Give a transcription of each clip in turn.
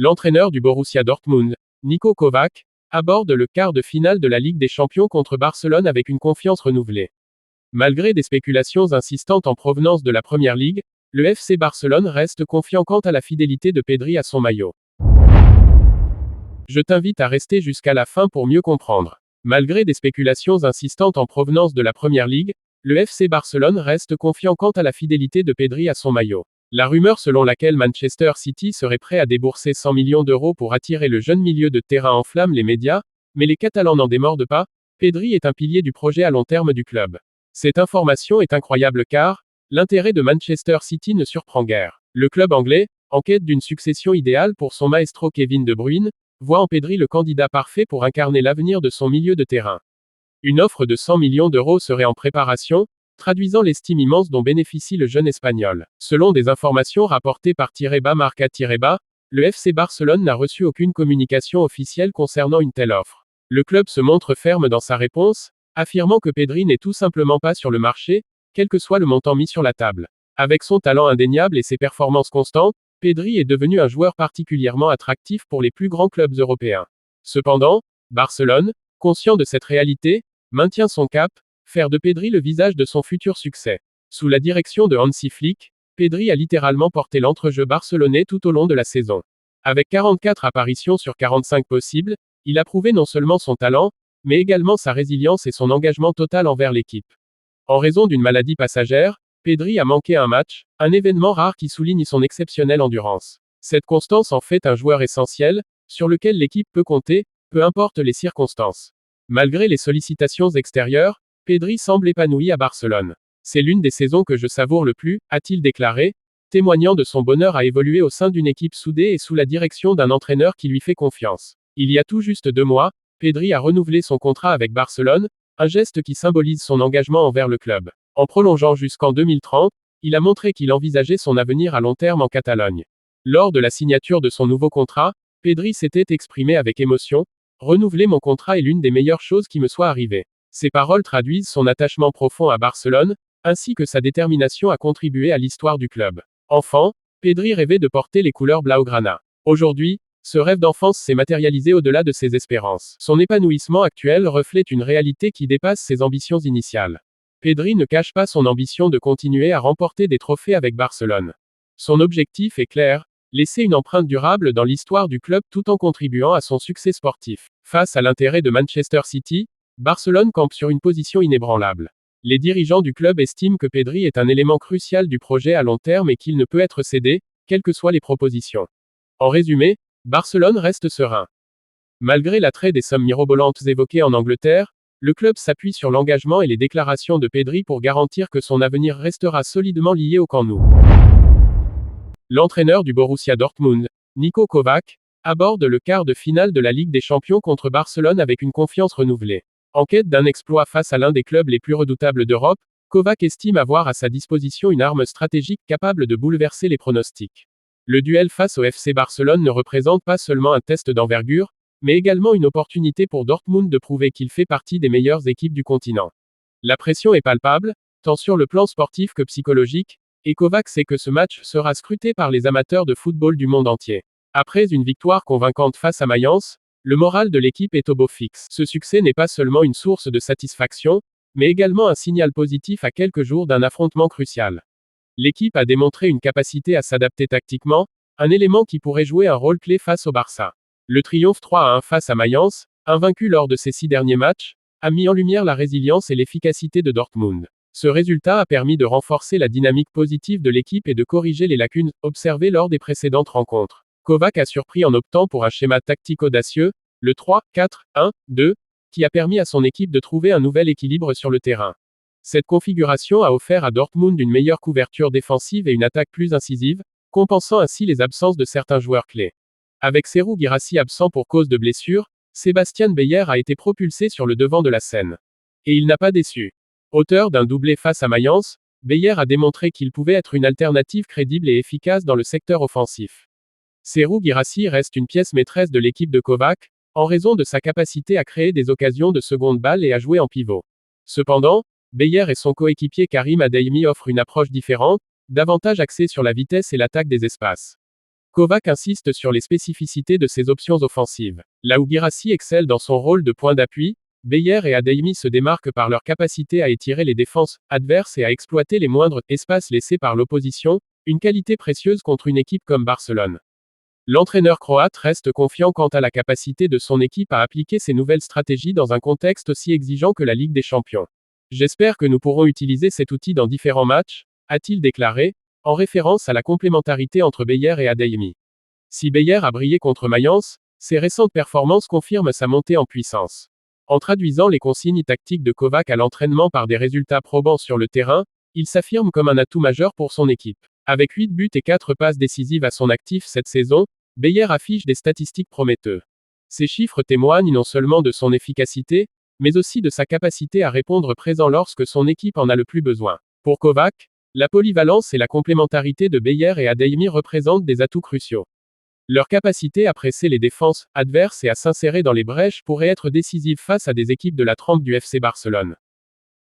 L'entraîneur du Borussia Dortmund, Niko Kovac, aborde le quart de finale de la Ligue des Champions contre Barcelone avec une confiance renouvelée. Malgré des spéculations insistantes en provenance de la Première Ligue, le FC Barcelone reste confiant quant à la fidélité de Pedri à son maillot. Je t'invite à rester jusqu'à la fin pour mieux comprendre. Malgré des spéculations insistantes en provenance de la Première Ligue, le FC Barcelone reste confiant quant à la fidélité de Pedri à son maillot. La rumeur selon laquelle Manchester City serait prêt à débourser 100 millions d'euros pour attirer le jeune milieu de terrain enflamme les médias, mais les Catalans n'en démordent pas, Pedri est un pilier du projet à long terme du club. Cette information est incroyable car, l'intérêt de Manchester City ne surprend guère. Le club anglais, en quête d'une succession idéale pour son maestro Kevin De Bruyne, voit en Pedri le candidat parfait pour incarner l'avenir de son milieu de terrain. Une offre de 100 millions d'euros serait en préparation, traduisant l'estime immense dont bénéficie le jeune Espagnol. Selon des informations rapportées par Marca, le FC Barcelone n'a reçu aucune communication officielle concernant une telle offre. Le club se montre ferme dans sa réponse, affirmant que Pedri n'est tout simplement pas sur le marché, quel que soit le montant mis sur la table. Avec son talent indéniable et ses performances constantes, Pedri est devenu un joueur particulièrement attractif pour les plus grands clubs européens. Cependant, Barcelone, conscient de cette réalité, maintient son cap, faire de Pedri le visage de son futur succès. Sous la direction de Hansi Flick, Pedri a littéralement porté l'entrejeu barcelonais tout au long de la saison. Avec 44 apparitions sur 45 possibles, il a prouvé non seulement son talent, mais également sa résilience et son engagement total envers l'équipe. En raison d'une maladie passagère, Pedri a manqué un match, un événement rare qui souligne son exceptionnelle endurance. Cette constance en fait un joueur essentiel, sur lequel l'équipe peut compter, peu importe les circonstances. Malgré les sollicitations extérieures, Pedri semble épanoui à Barcelone. C'est l'une des saisons que je savoure le plus, a-t-il déclaré, témoignant de son bonheur à évoluer au sein d'une équipe soudée et sous la direction d'un entraîneur qui lui fait confiance. Il y a tout juste 2 mois, Pedri a renouvelé son contrat avec Barcelone, un geste qui symbolise son engagement envers le club. En prolongeant jusqu'en 2030, il a montré qu'il envisageait son avenir à long terme en Catalogne. Lors de la signature de son nouveau contrat, Pedri s'était exprimé avec émotion, « Renouveler mon contrat est l'une des meilleures choses qui me soit arrivée ». Ces paroles traduisent son attachement profond à Barcelone, ainsi que sa détermination à contribuer à l'histoire du club. Enfant, Pedri rêvait de porter les couleurs blaugrana. Aujourd'hui, ce rêve d'enfance s'est matérialisé au-delà de ses espérances. Son épanouissement actuel reflète une réalité qui dépasse ses ambitions initiales. Pedri ne cache pas son ambition de continuer à remporter des trophées avec Barcelone. Son objectif est clair, laisser une empreinte durable dans l'histoire du club tout en contribuant à son succès sportif. Face à l'intérêt de Manchester City, Barcelone campe sur une position inébranlable. Les dirigeants du club estiment que Pedri est un élément crucial du projet à long terme et qu'il ne peut être cédé, quelles que soient les propositions. En résumé, Barcelone reste serein. Malgré l'attrait des sommes mirobolantes évoquées en Angleterre, le club s'appuie sur l'engagement et les déclarations de Pedri pour garantir que son avenir restera solidement lié au Camp Nou. L'entraîneur du Borussia Dortmund, Niko Kovac, aborde le quart de finale de la Ligue des Champions contre Barcelone avec une confiance renouvelée. En quête d'un exploit face à l'un des clubs les plus redoutables d'Europe, Kovac estime avoir à sa disposition une arme stratégique capable de bouleverser les pronostics. Le duel face au FC Barcelone ne représente pas seulement un test d'envergure, mais également une opportunité pour Dortmund de prouver qu'il fait partie des meilleures équipes du continent. La pression est palpable, tant sur le plan sportif que psychologique, et Kovac sait que ce match sera scruté par les amateurs de football du monde entier. Après une victoire convaincante face à Mayence, le moral de l'équipe est au beau fixe. Ce succès n'est pas seulement une source de satisfaction, mais également un signal positif à quelques jours d'un affrontement crucial. L'équipe a démontré une capacité à s'adapter tactiquement, un élément qui pourrait jouer un rôle clé face au Barça. Le triomphe 3-1 face à Mayence, invaincu lors de ses 6 derniers matchs, a mis en lumière la résilience et l'efficacité de Dortmund. Ce résultat a permis de renforcer la dynamique positive de l'équipe et de corriger les lacunes observées lors des précédentes rencontres. Kovac a surpris en optant pour un schéma tactique audacieux, le 3-4-1-2, qui a permis à son équipe de trouver un nouvel équilibre sur le terrain. Cette configuration a offert à Dortmund une meilleure couverture défensive et une attaque plus incisive, compensant ainsi les absences de certains joueurs clés. Avec Serhou Guirassy absent pour cause de blessure, Sébastien Beyer a été propulsé sur le devant de la scène. Et il n'a pas déçu. Auteur d'un doublé face à Mayence, Beyer a démontré qu'il pouvait être une alternative crédible et efficace dans le secteur offensif. Serhou Guirassy reste une pièce maîtresse de l'équipe de Kovac, en raison de sa capacité à créer des occasions de seconde balle et à jouer en pivot. Cependant, Beyer et son coéquipier Karim Adeyemi offrent une approche différente, davantage axée sur la vitesse et l'attaque des espaces. Kovac insiste sur les spécificités de ses options offensives. Là où Guirassy excelle dans son rôle de point d'appui, Beyer et Adeyemi se démarquent par leur capacité à étirer les défenses adverses et à exploiter les moindres espaces laissés par l'opposition, une qualité précieuse contre une équipe comme Barcelone. L'entraîneur croate reste confiant quant à la capacité de son équipe à appliquer ces nouvelles stratégies dans un contexte aussi exigeant que la Ligue des Champions. J'espère que nous pourrons utiliser cet outil dans différents matchs, a-t-il déclaré, en référence à la complémentarité entre Beyer et Adeyemi. Si Beyer a brillé contre Mayence, ses récentes performances confirment sa montée en puissance. En traduisant les consignes tactiques de Kovac à l'entraînement par des résultats probants sur le terrain, il s'affirme comme un atout majeur pour son équipe. Avec 8 buts et 4 passes décisives à son actif cette saison, Beyer affiche des statistiques prometteuses. Ces chiffres témoignent non seulement de son efficacité, mais aussi de sa capacité à répondre présent lorsque son équipe en a le plus besoin. Pour Kovac, la polyvalence et la complémentarité de Beyer et Adeyemi représentent des atouts cruciaux. Leur capacité à presser les défenses adverses et à s'insérer dans les brèches pourrait être décisive face à des équipes de la trempe du FC Barcelone.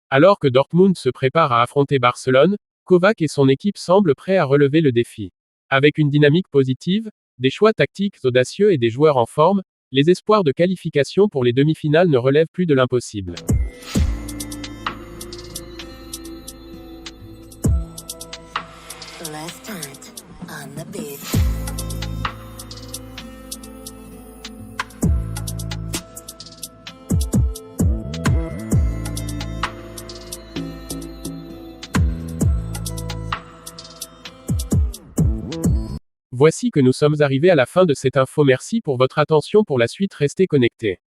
Alors que Dortmund se prépare à affronter Barcelone, Kovac et son équipe semblent prêts à relever le défi. Avec une dynamique positive, des choix tactiques audacieux et des joueurs en forme, les espoirs de qualification pour les demi-finales ne relèvent plus de l'impossible. Let's start on the beat. Voici que nous sommes arrivés à la fin de cette info. Merci pour votre attention. Pour la suite, restez connectés.